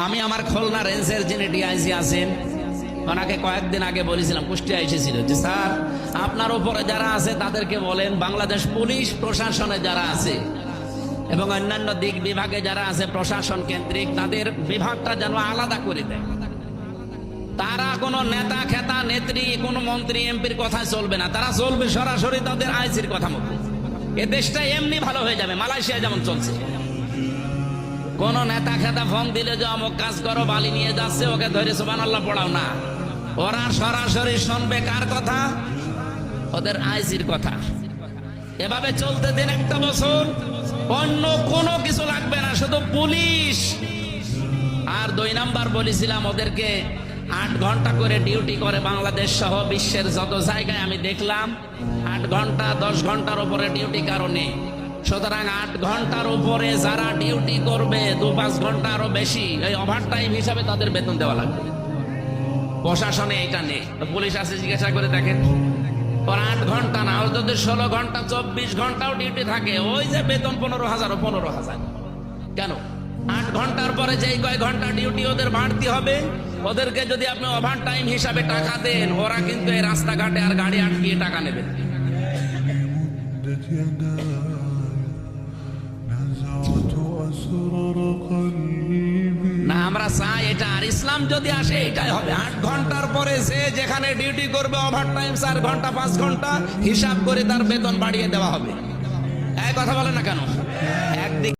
আমি আমার খুলনা রেঞ্জের যিনি ডিআইজি আছেন ওনাকে কয়েকদিন আগে বলেছিলাম, কুষ্টিয়া এসেছিল, যে স্যার আপনার উপরে যারা আছে তাদেরকে বলেন বাংলাদেশ পুলিশ প্রশাসনে যারা আছে এবং অন্যান্য দিক বিভাগে যারা আছে প্রশাসন কেন্দ্রিক, তাদের বিভাগটা যেন আলাদা করে দেয়। তারা কোনো নেতা খেতা নেত্রী কোনো মন্ত্রী এমপির কথা চলবে না, তারা চলবে সরাসরি তাদের আইসির কথা মতো। এ দেশটা এমনি ভালো হয়ে যাবে, মালয়েশিয়া যেমন চলছে। কোন নেতা খেতা ফোন দিলে যে অমুক কাজ করো, বালি নিয়ে যাচ্ছে, ওকে ধরে সুবহানাল্লাহ পড়াও না, ওরা সরাসরি শুনবে কার কথা? ওদের আইসির কথা। এভাবে চলতে দিন একটা বছর, অন্য কোনো কিছু লাগবে না, শুধু পুলিশ। আর 2 নাম্বার বলেছিলাম ওদেরকে 8 ঘন্টা করে ডিউটি করে বাংলাদেশ সহ বিশ্বের যত জায়গায় আমি দেখলাম। 8 ঘন্টা 10 ঘন্টার উপরে ডিউটি কারণে, সুতরাং 8 ঘন্টার উপরে যারা ডিউটি করবে 2-5 ঘন্টা আরো বেশি, এই ওভার টাইম হিসাবে তাদের বেতন দেওয়া লাগবে। প্রশাসনে এটা নেই। পুলিশ আছে, জিজ্ঞাসা করে দেখেন, ওর 8 ঘন্টা না, ওর যদি 16 ঘন্টা 24 ঘন্টাও ডিউটি থাকে, ওই যে বেতন 15,000 ও 15,000। কেন? 8 ঘন্টার পরে যেই কয় ঘন্টা ডিউটি ওদের বাড়তি হবে, ওদেরকে যদি আপনি ওভার টাইম হিসাবে টাকা দেন, ওরা কিন্তু এই রাস্তাঘাটে আর গাড়ি আটকিয়ে টাকা নেবে না। আমরা চাই এটা, আর ইসলাম যদি আসে এটাই হবে। 8 ঘন্টার পরে সে যেখানে ডিউটি করবে ওভার টাইম 4 ঘন্টা 5 ঘন্টা হিসাব করে তার বেতন বাড়িয়ে দেওয়া হবে। এই কথা বলে না কেন? একদিকে